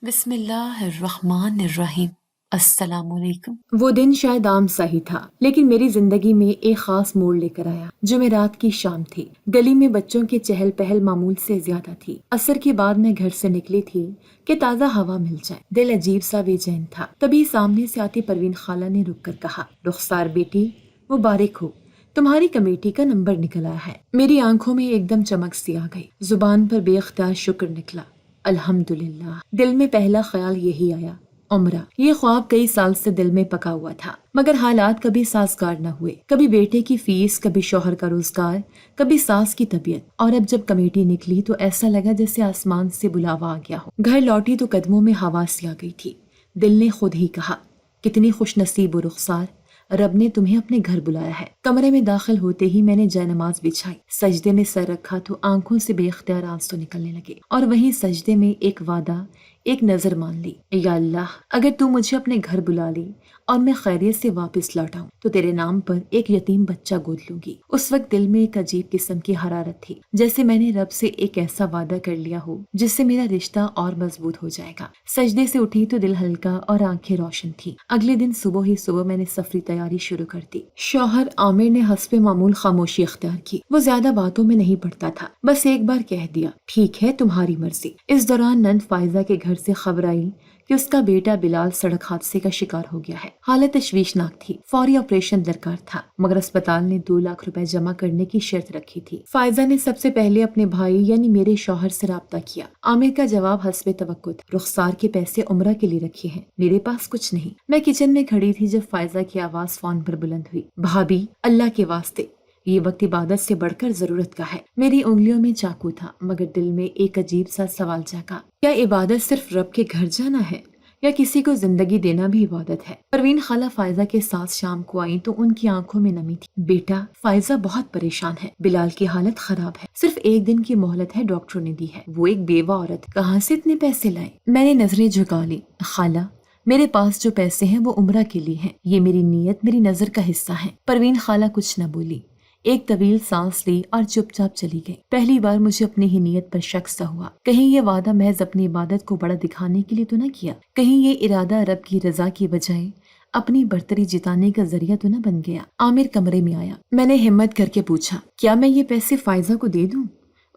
بسم اللہ الرحمن الرحیم۔ السلام علیکم۔ وہ دن شاید عام سا ہی تھا، لیکن میری زندگی میں ایک خاص موڑ لے کر آیا۔ جمعرات کی شام تھی، گلی میں بچوں کی چہل پہل معمول سے زیادہ تھی۔ عصر کے بعد میں گھر سے نکلی تھی کہ تازہ ہوا مل جائے۔ دل عجیب سا بے چین تھا۔ تبھی سامنے سے آتی پروین خالہ نے رک کر کہا، رخسار بیٹی مبارک ہو، تمہاری کمیٹی کا نمبر نکل آیا ہے۔ میری آنکھوں میں ایک دم چمک سی آ گئی، زبان پر بے اختیار شکر نکلا۔ الحمدللہ۔ دل میں پہلا خیال یہی آیا، عمرہ۔ یہ خواب کئی سال سے دل میں پکا ہوا تھا، مگر حالات کبھی سازگار نہ ہوئے۔ کبھی بیٹے کی فیس، کبھی شوہر کا روزگار، کبھی ساس کی طبیعت، اور اب جب کمیٹی نکلی تو ایسا لگا جیسے آسمان سے بلاوا آ گیا ہو۔ گھر لوٹی تو قدموں میں ہوا سی آ گئی تھی۔ دل نے خود ہی کہا، کتنی خوش نصیب ہو رخسار، رب نے تمہیں اپنے گھر بلایا ہے۔ کمرے میں داخل ہوتے ہی میں نے جے نماز بچھائی، سجدے میں سر رکھا تو آنکھوں سے بے اختیار آنسو نکلنے لگے، اور وہیں سجدے میں ایک وعدہ، ایک نظر مان لی، یا اللہ اگر تو مجھے اپنے گھر بلا لی اور میں خیریت سے واپس لوٹاؤں تو تیرے نام پر ایک یتیم بچہ گود لوں گی۔ اس وقت دل میں ایک عجیب قسم کی حرارت تھی، جیسے میں نے رب سے ایک ایسا وعدہ کر لیا ہو جس سے میرا رشتہ اور مضبوط ہو جائے گا۔ سجدے سے اٹھی تو دل ہلکا اور آنکھیں روشن تھی۔ اگلے دن صبح ہی صبح میں نے سفری تیاری شروع کر دی۔ شوہر عامر نے حسب معمول خاموشی اختیار کی۔ وہ زیادہ باتوں میں نہیں پڑتا تھا، بس ایک بار کہہ دیا، ٹھیک ہے تمہاری مرضی۔ اس دوران نند فائزہ کے گھر سے خبر آئی کہ اس کا بیٹا بلال سڑک حادثے کا شکار ہو گیا ہے۔ حالت تشویشناک تھی، فوری آپریشن درکار تھا، مگر اسپتال نے 2 لاکھ روپے جمع کرنے کی شرط رکھی تھی۔ فائزہ نے سب سے پہلے اپنے بھائی یعنی میرے شوہر سے رابطہ کیا۔ عامر کا جواب حسب توقع تھا، رخسار کے پیسے عمرہ کے لیے رکھے ہیں، میرے پاس کچھ نہیں۔ میں کچن میں کھڑی تھی جب فائزہ کی آواز فون پر بلند ہوئی، بھابی اللہ کے واسطے، یہ وقت عبادت سے بڑھ کر ضرورت کا ہے۔ میری انگلیوں میں چاقو تھا، مگر دل میں ایک عجیب سا سوال جاگا، کیا عبادت صرف رب کے گھر جانا ہے یا کسی کو زندگی دینا بھی عبادت ہے؟ پروین خالہ فائزہ کے ساتھ شام کو آئیں تو ان کی آنکھوں میں نمی تھی۔ بیٹا فائزہ بہت پریشان ہے، بلال کی حالت خراب ہے، صرف 1 دن کی مہلت ہے، ڈاکٹر نے دی ہے۔ وہ ایک بیوہ عورت، کہاں سے اتنے پیسے لائے؟ میں نے نظریں جھکا لی۔ خالہ میرے پاس جو پیسے ہیں وہ عمرہ کے لیے ہیں، یہ میری نیت، میری نظر کا حصہ ہے۔ پروین خالہ کچھ نہ بولی، ایک طویل سانس لی اور چپ چاپ چلی گئی۔ پہلی بار مجھے اپنی ہی نیت پر شک سا ہوا، کہیں یہ وعدہ محض اپنی عبادت کو بڑا دکھانے کے لیے تو نہ کیا، کہیں یہ ارادہ رب کی رضا کی بجائے اپنی برتری جتانے کا ذریعہ تو نہ بن گیا۔ عامر کمرے میں آیا، میں نے ہمت کر کے پوچھا، کیا میں یہ پیسے فائزہ کو دے دوں؟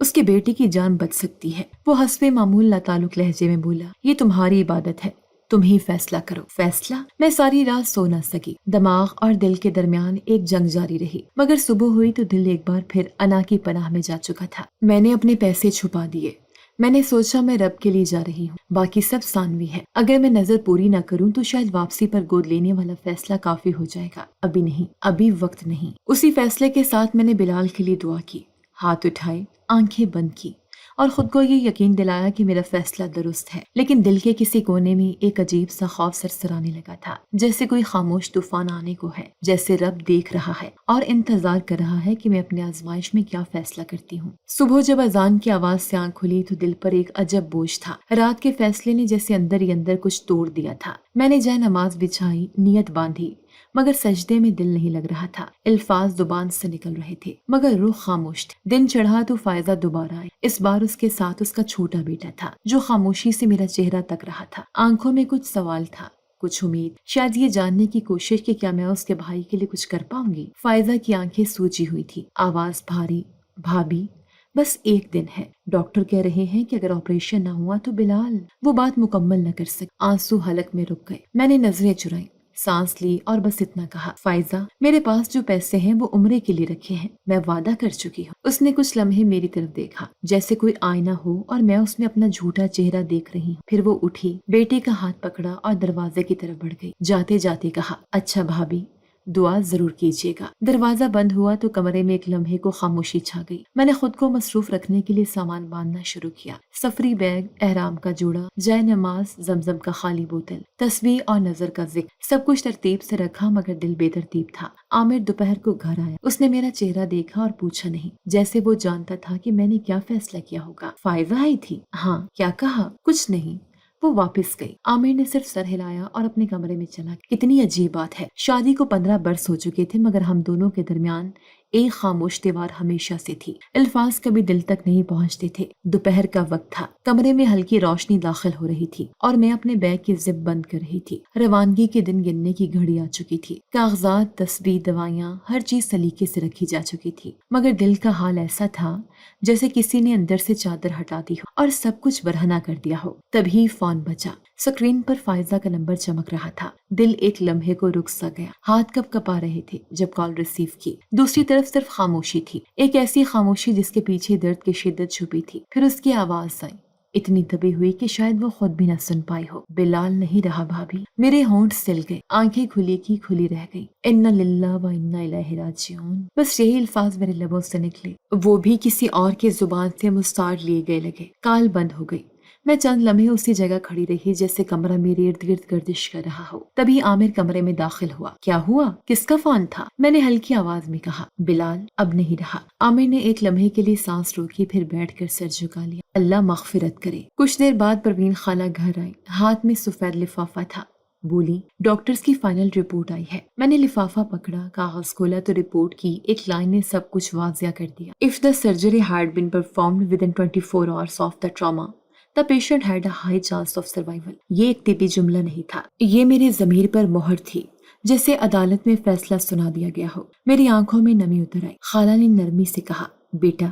اس کے بیٹے کی جان بچ سکتی ہے۔ وہ حسب معمول لاتعلق لہجے میں بولا، یہ تمہاری عبادت ہے، تم ہی فیصلہ کرو۔ فیصلہ؟ میں ساری رات سو نہ سکی، دماغ اور دل کے درمیان ایک جنگ جاری رہی، مگر صبح ہوئی تو دل ایک بار پھر انا کی پناہ میں جا چکا تھا۔ میں نے اپنے پیسے چھپا دیے، میں نے سوچا میں رب کے لیے جا رہی ہوں، باقی سب ثانوی ہے، اگر میں نظر پوری نہ کروں تو شاید واپسی پر گود لینے والا فیصلہ کافی ہو جائے گا۔ ابھی نہیں، ابھی وقت نہیں۔ اسی فیصلے کے ساتھ میں نے بلال کے لیے دعا کی، ہاتھ اٹھائے، آنکھیں بند کی اور خود کو یہ یقین دلایا کہ میرا فیصلہ درست ہے، لیکن دل کے کسی کونے میں ایک عجیب سا خوف سرسرانے لگا تھا، جیسے کوئی خاموش طوفان آنے کو ہے، جیسے رب دیکھ رہا ہے اور انتظار کر رہا ہے کہ میں اپنے آزمائش میں کیا فیصلہ کرتی ہوں۔ صبح جب اذان کی آواز سے آنکھ کھلی تو دل پر ایک عجب بوجھ تھا، رات کے فیصلے نے جیسے اندر ہی اندر کچھ توڑ دیا تھا۔ میں نے جے نماز بچھائی، نیت باندھی، مگر سجدے میں دل نہیں لگ رہا تھا، الفاظ زبان سے نکل رہے تھے مگر روح خاموش تھی۔ دن چڑھا تو فائزہ دوبارہ آئی، اس بار اس کے ساتھ اس کا چھوٹا بیٹا تھا جو خاموشی سے میرا چہرہ تک رہا تھا۔ آنکھوں میں کچھ سوال تھا، کچھ امید، شاید یہ جاننے کی کوشش کہ کیا میں اس کے بھائی کے لیے کچھ کر پاؤں گی۔ فائزہ کی آنکھیں سوجی ہوئی تھی، آواز بھاری، بھابی بس 1 دن ہے، ڈاکٹر کہہ رہے ہیں کہ اگر آپریشن نہ ہوا تو بلال۔ وہ بات مکمل نہ کر سکی، آنسو حلق میں رک گئے۔ میں نے نظریں چرائیں، سانس لی اور بس اتنا کہا، فائزہ میرے پاس جو پیسے ہیں وہ عمرے کے لیے رکھے ہیں، میں وعدہ کر چکی ہوں۔ اس نے کچھ لمحے میری طرف دیکھا جیسے کوئی آئینہ ہو اور میں اس میں اپنا جھوٹا چہرہ دیکھ رہی ہوں، پھر وہ اٹھی، بیٹے کا ہاتھ پکڑا اور دروازے کی طرف بڑھ گئی، جاتے جاتے کہا، اچھا بھابی دعا ضرور کیجیے گا۔ دروازہ بند ہوا تو کمرے میں ایک لمحے کو خاموشی چھا گئی۔ میں نے خود کو مصروف رکھنے کے لیے سامان باندھنا شروع کیا، سفری بیگ، احرام کا جوڑا، جے نماز، زمزم کا خالی بوتل، تسبیح اور نظر کا ذکر، سب کچھ ترتیب سے رکھا مگر دل بے ترتیب تھا۔ عامر دوپہر کو گھر آیا، اس نے میرا چہرہ دیکھا اور پوچھا نہیں، جیسے وہ جانتا تھا کہ میں نے کیا فیصلہ کیا ہوگا۔ فائزہ آئی تھی؟ ہاں۔ کیا کہا؟ کچھ نہیں، وہ واپس گئی۔ عامر نے صرف سر ہلایا اور اپنے کمرے میں چلا گیا۔ کتنی عجیب بات ہے، شادی کو 15 برس ہو چکے تھے مگر ہم دونوں کے درمیان ایک خاموش دیوار ہمیشہ سے تھی، الفاظ کبھی دل تک نہیں پہنچتے تھے۔ دوپہر کا وقت تھا، کمرے میں ہلکی روشنی داخل ہو رہی تھی اور میں اپنے بیگ کی زپ بند کر رہی تھی۔ روانگی کے دن گننے کی گھڑی آ چکی تھی، کاغذات، تسبیح، دوائیاں، ہر چیز سلیقے سے رکھی جا چکی تھی، مگر دل کا حال ایسا تھا جیسے کسی نے اندر سے چادر ہٹا دی ہو اور سب کچھ برہنہ کر دیا ہو۔ تبھی فون بجا، اسکرین پر فائزہ کا نمبر چمک رہا تھا۔ دل ایک لمحے کو رک سا گیا، ہاتھ کب کپا رہے تھے جب کال ریسیو کی۔ دوسری طرف صرف خاموشی تھی، ایک ایسی خاموشی جس کے پیچھے درد کی شدت چھپی تھی۔ پھر اس کی آواز آئی، اتنی دبی ہوئی کہ شاید وہ خود بھی نہ سن پائی ہو۔ بلال نہیں رہا بھابھی۔ میرے ہونٹ سل گئے، آنکھیں کھلی کی کھلی رہ گئی۔ انا للہ و انا الیہ راجعون، بس یہی الفاظ میرے لبوں سے نکلے، وہ بھی کسی اور کی زبان سے مستعار لیے گئے لگے۔ کال بند ہو گئی۔ میں چند لمحے اسی جگہ کھڑی رہی جیسے کمرہ میرے ارد گرد گردش کر رہا ہو۔ تبھی عامر کمرے میں داخل ہوا۔ کیا ہوا؟ کس کا فون تھا؟ میں نے ہلکی آواز میں کہا۔ بلال اب نہیں رہا۔ عامر نے ایک لمحے کے لیے سانس روکی، پھر بیٹھ کر سر جھکا لیا۔ اللہ مغفرت کرے۔ کچھ دیر بعد پروین خالہ گھر آئی، ہاتھ میں سفید لفافہ تھا۔ بولی، ڈاکٹرز کی فائنل رپورٹ آئی ہے۔ میں نے لفافہ پکڑا، کاغذ کھولا تو رپورٹ کی ایک لائن نے سب کچھ واضح کر دیا۔ If the surgery had been performed within 24 hours of the trauma, the patient had a high chance of survival۔ یہ ایک طبی جملہ نہیں تھا، یہ میرے ضمیر پر مہر تھی، جیسے عدالت میں فیصلہ سنا دیا گیا ہو۔ میری آنکھوں میں نمی اتر آئی۔ خالہ نے نرمی سے کہا، بیٹا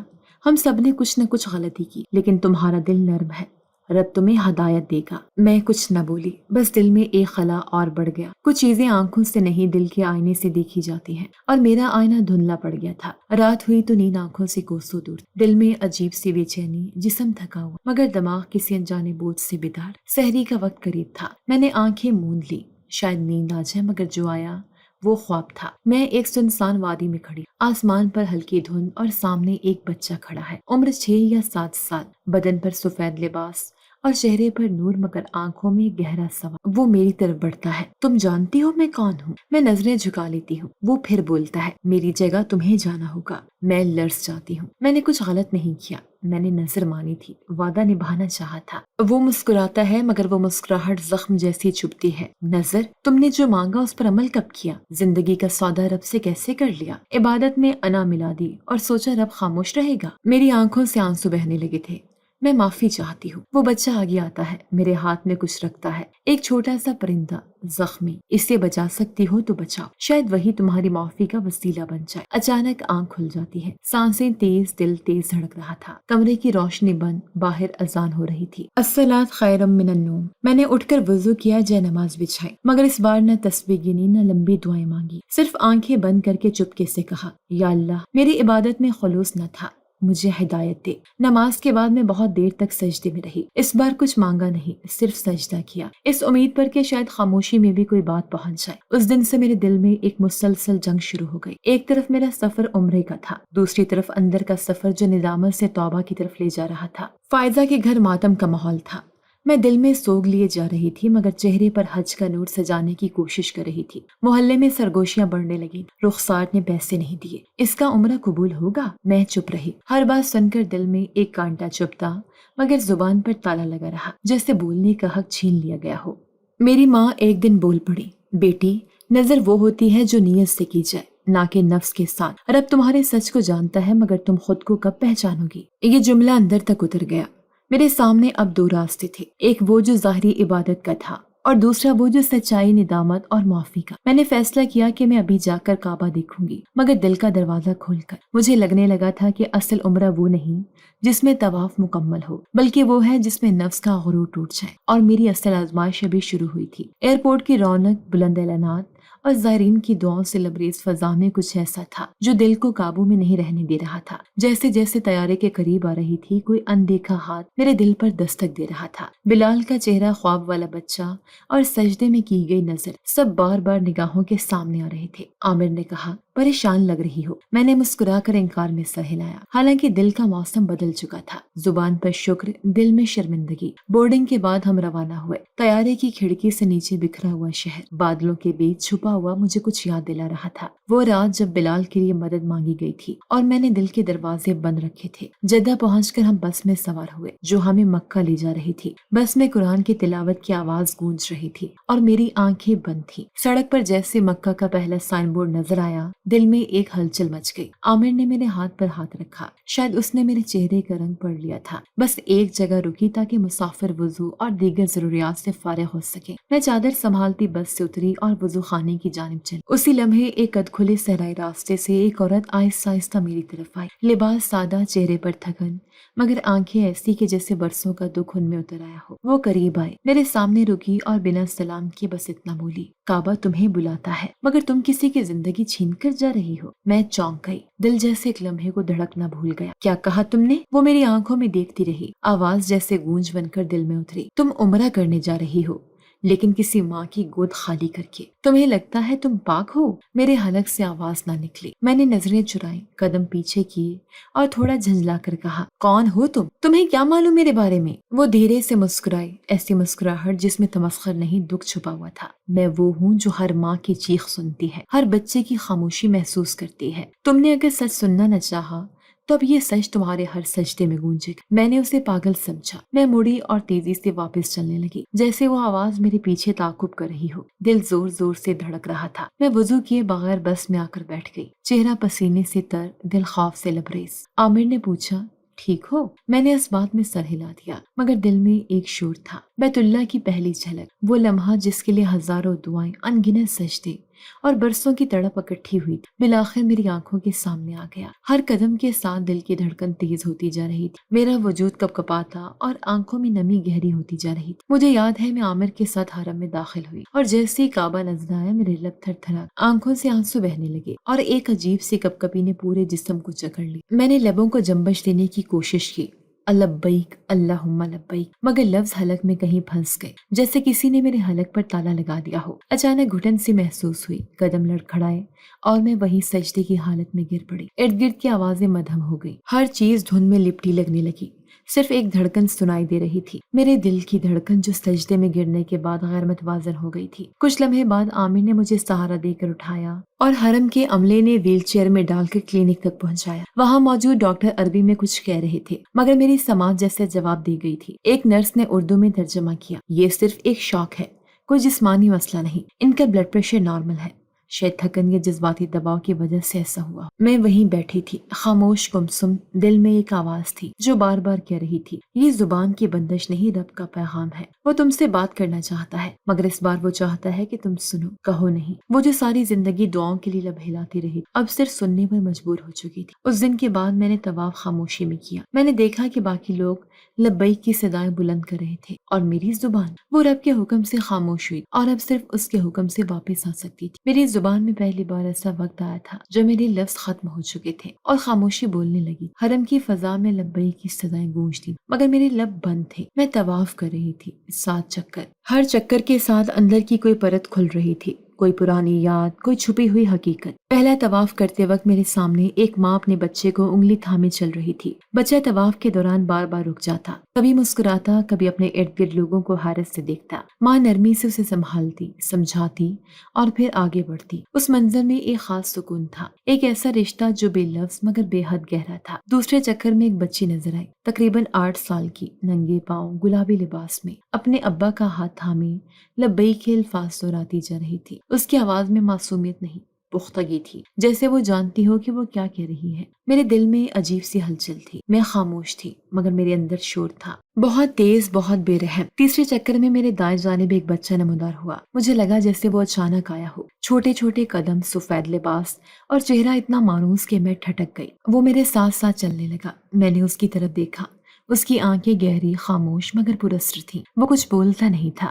ہم سب نے کچھ نہ کچھ غلطی کی، لیکن تمہارا دل نرم ہے، رب تمہیں ہدایت دے گا۔ میں کچھ نہ بولی، بس دل میں ایک خلا اور بڑھ گیا۔ کچھ چیزیں آنکھوں سے نہیں دل کے آئینے سے دیکھی جاتی ہیں، اور میرا آئینہ دھندلا پڑ گیا تھا۔ رات ہوئی تو نیند آنکھوں سے کوسوں دور، دل میں عجیب سی بے چینی، جسم تھکا ہوا مگر دماغ کسی انجانے بوجھ سے بیدار۔ سحری کا وقت قریب تھا، میں نے آنکھیں موند لی، شاید نیند آ جائے، مگر جو آیا وہ خواب تھا۔ میں ایک سنسان وادی میں کھڑی، آسمان پر ہلکی دھند اور سامنے ایک بچہ کھڑا ہے، عمر 6 یا 7 سال، بدن پر سفید لباس اور چہرے پر نور، مگر آنکھوں میں گہرا سوال۔ وہ میری طرف بڑھتا ہے، تم جانتی ہو میں کون ہوں؟ میں نظریں جھکا لیتی ہوں۔ وہ پھر بولتا ہے، میری جگہ تمہیں جانا ہوگا۔ میں لرز جاتی ہوں، میں نے کچھ غلط نہیں کیا، میں نے نظر مانی تھی، وعدہ نبھانا چاہا تھا۔ وہ مسکراتا ہے مگر وہ مسکراہٹ زخم جیسی چبھتی ہے۔ نظر؟ تم نے جو مانگا اس پر عمل کب کیا؟ زندگی کا سودا رب سے کیسے کر لیا؟ عبادت میں انا ملا دی اور سوچا رب خاموش رہے گا؟ میری آنکھوں سے آنسو بہنے لگے تھے۔ میں معافی چاہتی ہوں۔ وہ بچہ آگے آتا ہے، میرے ہاتھ میں کچھ رکھتا ہے، ایک چھوٹا سا پرندہ، زخمی، اسے بچا سکتی ہو تو بچاؤ، شاید وہی تمہاری معافی کا وسیلہ بن جائے۔ اچانک آنکھ کھل جاتی ہے، سانسیں تیز، دل تیز دھڑک رہا تھا۔ کمرے کی روشنی بند، باہر اذان ہو رہی تھی، الصلاۃ خیر من النوم۔ میں نے اٹھ کر وضو کیا، جے نماز بچھائی، مگر اس بار نہ تسبیح گنی نہ لمبی دعائیں مانگی، صرف آنکھیں بند کر کے چپکے سے کہا، یا اللہ میری عبادت میں خلوص نہ تھا، مجھے ہدایت دے۔ نماز کے بعد میں بہت دیر تک سجدے میں رہی، اس بار کچھ مانگا نہیں، صرف سجدہ کیا، اس امید پر کہ شاید خاموشی میں بھی کوئی بات پہنچ جائے۔ اس دن سے میرے دل میں ایک مسلسل جنگ شروع ہو گئی، ایک طرف میرا سفر عمرے کا تھا، دوسری طرف اندر کا سفر جو ندامت سے توبہ کی طرف لے جا رہا تھا۔ فائزہ کے گھر ماتم کا ماحول تھا، میں دل میں سوگ لیے جا رہی تھی مگر چہرے پر حج کا نور سجانے کی کوشش کر رہی تھی۔ محلے میں سرگوشیاں بڑھنے لگیں، رخسار نے پیسے نہیں دیے، اس کا عمرہ قبول ہوگا؟ میں چپ رہی، ہر بات سن کر دل میں ایک کانٹا چبھتا مگر زبان پر تالا لگا رہا، جیسے بولنے کا حق چھین لیا گیا ہو۔ میری ماں ایک دن بول پڑی، بیٹی نظر وہ ہوتی ہے جو نیت سے کی جائے، نہ کہ نفس کے ساتھ۔ رب تمہارے سچ کو جانتا ہے مگر تم خود کو کب پہچانو گی؟ یہ جملہ اندر تک اتر گیا۔ میرے سامنے اب 2 راستے تھے، ایک وہ جو ظاہری عبادت کا تھا اور دوسرا وہ جو سچائی، ندامت اور معافی کا۔ میں نے فیصلہ کیا کہ میں ابھی جا کر کعبہ دیکھوں گی، مگر دل کا دروازہ کھول کر مجھے لگنے لگا تھا کہ اصل عمرہ وہ نہیں جس میں طواف مکمل ہو، بلکہ وہ ہے جس میں نفس کا غرور ٹوٹ جائے۔ اور میری اصل آزمائش ابھی شروع ہوئی تھی۔ ایئرپورٹ کی رونق، بلند اعلانات اور زائرین کی دعاؤں سے لبریز فضا میں کچھ ایسا تھا جو دل کو قابو میں نہیں رہنے دے رہا تھا۔ جیسے جیسے طیارے کے قریب آ رہی تھی، کوئی اندیکھا ہاتھ میرے دل پر دستک دے رہا تھا۔ بلال کا چہرہ، خواب والا بچہ اور سجدے میں کی گئی نظر، سب بار بار نگاہوں کے سامنے آ رہے تھے۔ عامر نے کہا، پریشان لگ رہی ہو۔ میں نے مسکرا کر انکار میں سر ہلایا، حالانکہ دل کا موسم بدل چکا تھا، زبان پر شکر، دل میں شرمندگی۔ بورڈنگ کے بعد ہم روانہ ہوئے، طیارے کی کھڑکی سے نیچے بکھرا ہوا شہر، بادلوں کے بیچ چھپا چھپا ہوا مجھے کچھ یاد دلا رہا تھا۔ وہ رات جب بلال کے لیے مدد مانگی گئی تھی اور میں نے دل کے دروازے بند رکھے تھے۔ جدہ پہنچ کر ہم بس میں سوار ہوئے جو ہمیں مکہ لے جا رہی تھی۔ بس میں قرآن کی تلاوت کی آواز گونج رہی تھی اور میری آنکھیں بند تھی۔ سڑک پر جیسے مکہ کا پہلا سائن بورڈ نظر آیا، دل میں ایک ہلچل مچ گئی۔ عامر نے میرے ہاتھ پر ہاتھ رکھا، شاید اس نے میرے چہرے کا رنگ پڑھ لیا تھا۔ بس ایک جگہ رکی تاکہ مسافر وضو اور دیگر ضروریات سے فارغ ہو سکے۔ میں چادر سنبھالتی بس سے اتری اور وضو خانے کی جانب چلی۔ اسی لمحے ایک قد کھلے صحرائی راستے سے ایک عورت آہستہ آہستہ میری طرف آئی۔ لباس سادہ، چہرے پر تھکن، مگر آنکھیں ایسی کہ جیسے برسوں کا دکھ ان میں اتر آیا ہو۔ وہ قریب آئے، میرے سامنے رکی اور بنا سلام کیے بس اتنا بولی، کعبہ تمہیں بلاتا ہے، مگر تم کسی کی زندگی چھین کر جا رہی ہو۔ میں چونک گئی، دل جیسے ایک لمحے کو دھڑکنا بھول گیا۔ کیا کہا تم نے؟ وہ میری آنکھوں میں دیکھتی رہی، آواز جیسے گونج بن کر دل میں اتری۔ تم عمرہ کرنے جا رہی ہو، لیکن کسی ماں کی گود خالی کر کے۔ تمہیں لگتا ہے تم پاک ہو؟ میرے حلق سے آواز نہ نکلی۔ میں نے نظریں چرائیں، قدم پیچھے کیے اور تھوڑا جھنجلا کر کہا، کون ہو تم؟ تمہیں کیا معلوم میرے بارے میں؟ وہ دھیرے سے مسکرائی، ایسی مسکراہٹ جس میں تمسخر نہیں دکھ چھپا ہوا تھا۔ میں وہ ہوں جو ہر ماں کی چیخ سنتی ہے، ہر بچے کی خاموشی محسوس کرتی ہے۔ تم نے اگر سچ سننا نہ چاہا تو اب یہ سچ تمہارے ہر سجدے میں گونجے گا۔ میں نے اسے پاگل سمجھا۔ میں مڑی اور تیزی سے واپس چلنے لگی، جیسے وہ آواز میرے پیچھے تعاقب کر رہی ہو۔ دل زور زور سے دھڑک رہا تھا۔ میں وضو کیے بغیر بس میں آ کر بیٹھ گئی، چہرہ پسینے سے تر، دل خوف سے لبریز۔ عامر نے پوچھا، ٹھیک ہو؟ میں نے اس بات میں سر ہلا دیا، مگر دل میں ایک شور تھا۔ بیت اللہ کی پہلی جھلک، وہ لمحہ جس کے لیے ہزاروں دعائیں، ان گنت سجدے اور برسوں کی تڑپ اکٹھی ہوئی تھی، بالآخر میری آنکھوں کے سامنے آ گیا۔ ہر قدم کے ساتھ دل کی دھڑکن تیز ہوتی جا رہی تھی، میرا وجود کپکپاتا اور آنکھوں میں نمی گہری ہوتی جا رہی تھی۔ مجھے یاد ہے میں عامر کے ساتھ حرم میں داخل ہوئی اور جیسے ہی کعبہ نظر آیا میرے لب تھر تھرا، آنکھوں سے آنسو بہنے لگے اور ایک عجیب سی کپکپی نے پورے جسم کو جکڑ لی۔ میں نے لبوں کو جنبش دینے کی کوشش کی، لبیک اللہم لبیک، مگر لفظ حلق میں کہیں پھنس گئے، جیسے کسی نے میرے حلق پر تالا لگا دیا ہو۔ اچانک گھٹن سی محسوس ہوئی، قدم لڑکھڑائے اور میں وہی سجدے کی حالت میں گر پڑی۔ ارد گرد کی آوازیں مدھم ہو گئی، ہر چیز دھند میں لپٹی لگنے لگی، صرف ایک دھڑکن سنائی دے رہی تھی، میرے دل کی دھڑکن جو سجدے میں گرنے کے بعد غیر متوازن ہو گئی تھی۔ کچھ لمحے بعد عامر نے مجھے سہارا دے کر اٹھایا اور حرم کے عملے نے ویل چیئر میں ڈال کر کلینک تک پہنچایا۔ وہاں موجود ڈاکٹر عربی میں کچھ کہہ رہے تھے، مگر میری سماعت جیسے جواب دی گئی تھی۔ ایک نرس نے اردو میں ترجمہ کیا، یہ صرف ایک شاک ہے، کوئی جسمانی مسئلہ نہیں، ان کا بلڈ پریشر نارمل ہے، شاید تھکن یا جذباتی دباؤ کی وجہ سے ایسا ہوا۔ میں وہیں بیٹھی تھی، خاموش گمسم، دل میں ایک آواز تھی جو بار بار کہہ رہی تھی، یہ زبان کی بندش نہیں، رب کا پیغام ہے، وہ تم سے بات کرنا چاہتا ہے، مگر اس بار وہ چاہتا ہے کہ تم سنو، کہو نہیں۔ وہ جو ساری زندگی دعاؤں کے لیے لب ہلاتی رہی اب صرف سننے پر مجبور ہو چکی تھی۔ اس دن کے بعد میں نے طواف خاموشی میں کیا۔ میں نے دیکھا کہ باقی لوگ لبیک کی صدائیں بلند کر رہے تھے اور میری زبان وہ رب کے حکم سے خاموش ہوئی اور اب صرف اس کے حکم سے واپس آ سکتی تھی۔ میری زبان میں پہلی بار ایسا وقت آیا تھا جو میرے لفظ ختم ہو چکے تھے اور خاموشی بولنے لگی۔ حرم کی فضا میں لبیک کی صدائیں گونجتی مگر میرے لب بند تھے۔ میں طواف کر رہی تھی، 7 چکر، ہر چکر کے ساتھ اندر کی کوئی پرت کھل رہی تھی، کوئی پرانی یاد، کوئی چھپی ہوئی حقیقت۔ پہلا طواف کرتے وقت میرے سامنے ایک ماں اپنے بچے کو انگلی تھامے چل رہی تھی۔ بچہ طواف کے دوران بار بار رک جاتا، کبھی مسکراتا، کبھی اپنے ارد گرد لوگوں کو حیرت سے دیکھتا۔ ماں نرمی سے اسے سنبھالتی، سمجھاتی اور پھر آگے بڑھتی۔ اس منظر میں ایک خاص سکون تھا، ایک ایسا رشتہ جو بے لفظ مگر بے حد گہرا تھا۔ دوسرے چکر میں ایک بچی نظر آئی، تقریباً 8 سال کی، ننگے پاؤں، گلابی لباس میں، اپنے ابا کا ہاتھ تھامے لبیک کے الفاظ دہراتی جا رہی تھی۔ اس کی آواز میں معصومیت نہیں، پختگی تھی، جیسے وہ جانتی ہو کہ وہ کیا کہہ رہی ہے۔ میرے دل میں عجیب سی ہلچل تھی، میں خاموش تھی مگر میرے اندر شور تھا، بہت تیز، بہت بے رحم۔ تیسرے چکر میں میرے دائیں جانب ایک بچہ نمودار ہوا، مجھے لگا جیسے وہ اچانک آیا ہو، چھوٹے چھوٹے قدم، سفید لباس اور چہرہ اتنا مانوس کہ میں ٹھٹک گئی۔ وہ میرے ساتھ ساتھ چلنے لگا، میں نے اس کی طرف دیکھا، اس کی آنکھیں گہری، خاموش مگر پراسرار تھیں۔ وہ کچھ بولتا نہیں تھا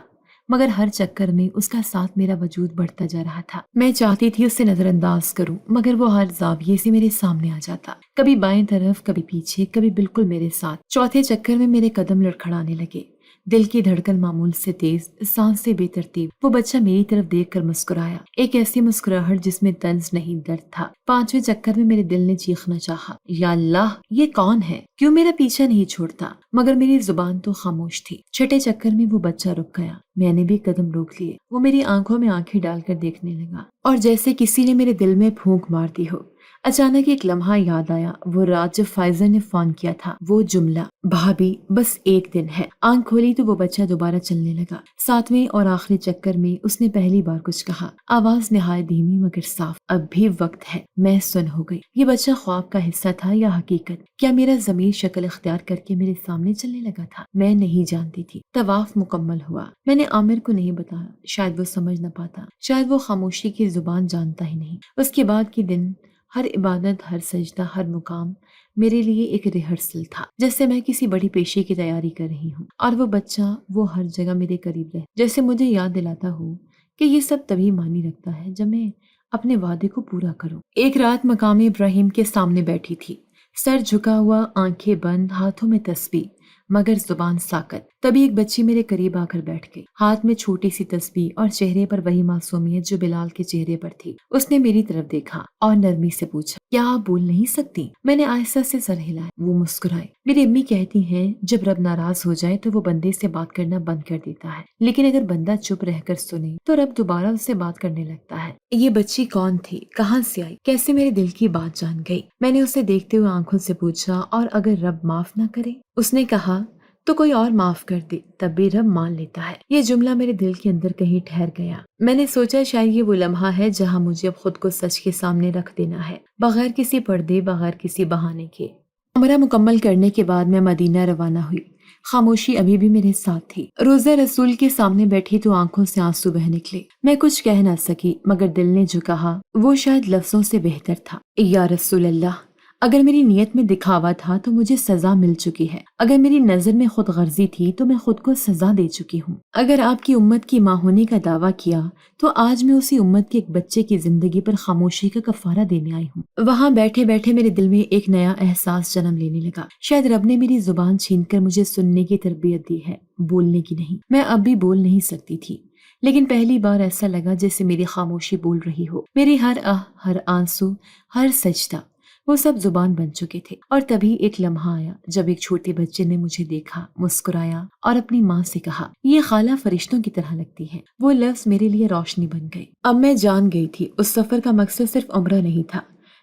مگر ہر چکر میں اس کا ساتھ میرا وجود بڑھتا جا رہا تھا۔ میں چاہتی تھی اسے نظر انداز کروں مگر وہ ہر زاویے سے میرے سامنے آ جاتا، کبھی بائیں طرف، کبھی پیچھے، کبھی بالکل میرے ساتھ۔ چوتھے چکر میں میرے قدم لڑکھڑانے لگے، دل کی دھڑکن معمول سے تیز، سانسیں بے ترتیب۔ وہ بچہ میری طرف دیکھ کر مسکرایا، ایک ایسی مسکراہٹ جس میں طنز نہیں درد تھا۔ 5ویں چکر میں میرے دل نے چیخنا چاہا، یا اللہ یہ کون ہے، کیوں میرا پیچھا نہیں چھوڑتا؟ مگر میری زبان تو خاموش تھی۔ 6ٹھے چکر میں وہ بچہ رک گیا، میں نے بھی قدم روک لیے۔ وہ میری آنکھوں میں آنکھیں ڈال کر دیکھنے لگا، اور جیسے کسی نے میرے دل میں پھونک مار دی ہو۔ اچانک ایک لمحہ یاد آیا، وہ رات جب فائزہ نے فون کیا تھا، وہ جملہ، بھابی بس ایک دن ہے۔ آنکھ کھولی تو وہ بچہ دوبارہ چلنے لگا۔ 7ویں اور آخری چکر میں اس نے پہلی بار کچھ کہا، آواز نہایت دھیمی مگر صاف، اب بھی وقت ہے۔ میں سن ہو گئی۔ یہ بچہ خواب کا حصہ تھا یا حقیقت؟ کیا میرا ضمیر شکل اختیار کر کے میرے سامنے چلنے لگا تھا؟ میں نہیں جانتی تھی۔ طواف مکمل ہوا۔ میں نے عامر کو نہیں بتایا، شاید وہ سمجھ نہ پاتا، شاید وہ خاموشی کی زبان جانتا ہی نہیں۔ اس کے بعد کے دن، ہر عبادت، ہر سجدہ، ہر مقام میرے لیے ایک ریہرسل تھا، جیسے میں کسی بڑی پیشی کی تیاری کر رہی ہوں، اور وہ بچہ، وہ ہر جگہ میرے قریب رہے، جیسے مجھے یاد دلاتا ہو کہ یہ سب تبھی معنی رکھتا ہے جب میں اپنے وعدے کو پورا کروں۔ ایک رات مقام ابراہیم کے سامنے بیٹھی تھی، سر جھکا ہوا، آنکھیں بند، ہاتھوں میں تسبیح مگر زبان ساکت۔ تبھی ایک بچی میرے قریب آ کر بیٹھ گئی، ہاتھ میں چھوٹی سی تسبیح اور چہرے پر وہی معصومیت جو بلال کے چہرے پر تھی۔ اس نے میری طرف دیکھا اور نرمی سے پوچھا، کیا آپ بول نہیں سکتی؟ میں نے آہستہ سے سر ہلایا۔ وہ مسکرائے۔ میری امی کہتی ہیں جب رب ناراض ہو جائے تو وہ بندے سے بات کرنا بند کر دیتا ہے، لیکن اگر بندہ چپ رہ کر سنے تو رب دوبارہ اس سے بات کرنے لگتا ہے۔ یہ بچی کون تھی؟ کہاں سے آئی؟ کیسے میرے دل کی بات جان گئی؟ میں نے اسے دیکھتے ہوئے آنکھوں سے پوچھا، اور اگر رب معاف نہ کرے؟ اس نے کہا، تو کوئی اور معاف کر دے، تب بھی رب مان لیتا ہے۔ یہ جملہ میرے دل کے اندر کہیں ٹھہر گیا۔ میں نے سوچا شاید یہ وہ لمحہ ہے جہاں مجھے اب خود کو سچ کے سامنے رکھ دینا ہے، بغیر کسی پردے، بغیر کسی بہانے کے۔ عمرہ مکمل کرنے کے بعد میں مدینہ روانہ ہوئی۔ خاموشی ابھی بھی میرے ساتھ تھی۔ روضہ رسول کے سامنے بیٹھی تو آنکھوں سے آنسو بہہ نکلے۔ میں کچھ کہہ نہ سکی، مگر دل نے جو کہا وہ شاید لفظوں سے بہتر تھا۔ یا رسول اللہ، اگر میری نیت میں دکھاوا تھا تو مجھے سزا مل چکی ہے، اگر میری نظر میں خود غرضی تھی تو میں خود کو سزا دے چکی ہوں۔ اگر آپ کی امت کی ماں ہونے کا دعویٰ کیا تو آج میں اسی امت کے ایک بچے کی زندگی پر خاموشی کا کفارہ دینے آئی ہوں۔ وہاں بیٹھے بیٹھے میرے دل میں ایک نیا احساس جنم لینے لگا۔ شاید رب نے میری زبان چھین کر مجھے سننے کی تربیت دی ہے، بولنے کی نہیں۔ میں اب بھی بول نہیں سکتی تھی، لیکن پہلی بار ایسا لگا جیسے میری خاموشی بول رہی ہو۔ میری ہر آہ، ہر آنسو، ہر سجدہ، وہ سب زبان بن چکے تھے۔ اور تبھی ایک لمحہ آیا جب ایک چھوٹے بچے نے مجھے دیکھا، مسکرایا اور اپنی ماں سے کہا، یہ خالہ فرشتوں کی طرح لگتی ہے۔ وہ لفظ میرے لیے روشنی بن گئے۔ اب میں جان گئی تھی اس سفر کا مقصد صرف عمرہ نہیں تھا،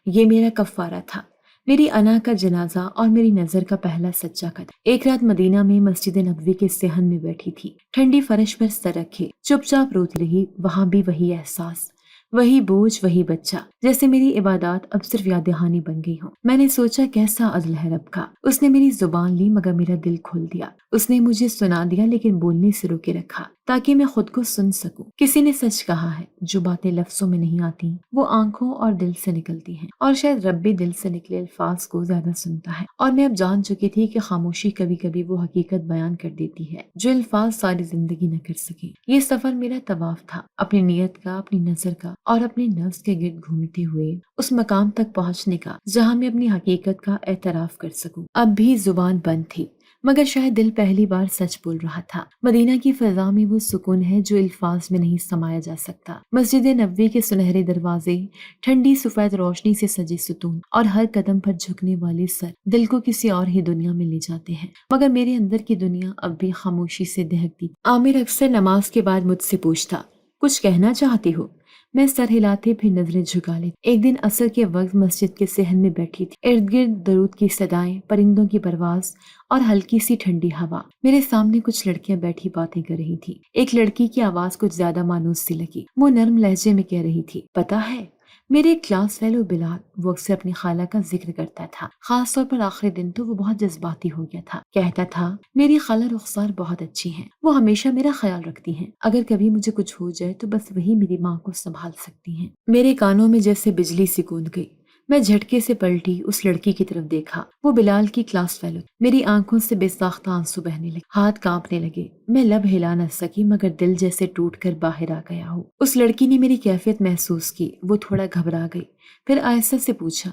یہ میرا کفارہ تھا، میری انا کا جنازہ اور میری نظر کا پہلا سچا قدم۔ ایک رات مدینہ میں مسجد نبوی کے صحن میں بیٹھی تھی، ٹھنڈی فرش پر سر رکھے، چپ چاپ روتی رہی۔ وہاں بھی وہی احساس، وہی بوجھ، وہی بچہ، جیسے میری عبادات اب صرف یاد دہانی بن گئی ہوں۔ میں نے سوچا کیسا عدل ہے رب کا، اس نے میری زبان لی مگر میرا دل کھول دیا۔ اس نے مجھے سنا دیا لیکن بولنے سے روکے رکھا تاکہ میں خود کو سن سکوں۔ کسی نے سچ کہا ہے، جو باتیں لفظوں میں نہیں آتی وہ آنکھوں اور دل سے نکلتی ہیں، اور شاید رب بھی دل سے نکلے الفاظ کو زیادہ سنتا ہے۔ اور میں اب جان چکی تھی کہ خاموشی کبھی کبھی وہ حقیقت بیان کر دیتی ہے جو الفاظ ساری زندگی نہ کر سکے۔ یہ سفر میرا طواف تھا، اپنی نیت کا، اپنی نظر کا، اور اپنے نفس کے گرد گھومتے ہوئے اس مقام تک پہنچنے کا جہاں میں اپنی حقیقت کا اعتراف کر سکوں۔ اب بھی زبان بند تھی، مگر شاید دل پہلی بار سچ بول رہا تھا۔ مدینہ کی فضا میں وہ سکون ہے جو الفاظ میں نہیں سمایا جا سکتا۔ مسجد نبوی کے سنہرے دروازے، ٹھنڈی سفید روشنی سے سجے ستون، اور ہر قدم پر جھکنے والے سر دل کو کسی اور ہی دنیا میں لے جاتے ہیں، مگر میرے اندر کی دنیا اب بھی خاموشی سے دہکتی۔ عامر اکثر نماز کے بعد مجھ سے پوچھتا، کچھ کہنا چاہتی ہو؟ میں سر ہلاتے پھر نظریں جھکا لیتی۔ ایک دن عصر کے وقت مسجد کے صحن میں بیٹھی تھی، ارد گرد درود کی صدائیں، پرندوں کی پرواز اور ہلکی سی ٹھنڈی ہوا۔ میرے سامنے کچھ لڑکیاں بیٹھی باتیں کر رہی تھی۔ ایک لڑکی کی آواز کچھ زیادہ مانوس سی لگی، وہ نرم لہجے میں کہہ رہی تھی، پتہ ہے میرے کلاس فیلو بلال، وہ اکثر اپنی خالہ کا ذکر کرتا تھا، خاص طور پر آخری دن تو وہ بہت جذباتی ہو گیا تھا۔ کہتا تھا میری خالہ رخسار بہت اچھی ہیں، وہ ہمیشہ میرا خیال رکھتی ہیں، اگر کبھی مجھے کچھ ہو جائے تو بس وہی میری ماں کو سنبھال سکتی ہیں۔ میرے کانوں میں جیسے بجلی سی گونج گئی۔ میں جھٹکے سے پلٹی، اس لڑکی کی طرف دیکھا، وہ بلال کی کلاس فیلو۔ میری آنکھوں سے بے ساختہ آنسو بہنے لگے، ہاتھ کانپنے لگے۔ میں لب ہلا نہ سکی مگر دل جیسے ٹوٹ کر باہر آ گیا ہو۔ اس لڑکی نے میری کیفیت محسوس کی، وہ تھوڑا گھبرا گئی، پھر آہستہ سے پوچھا،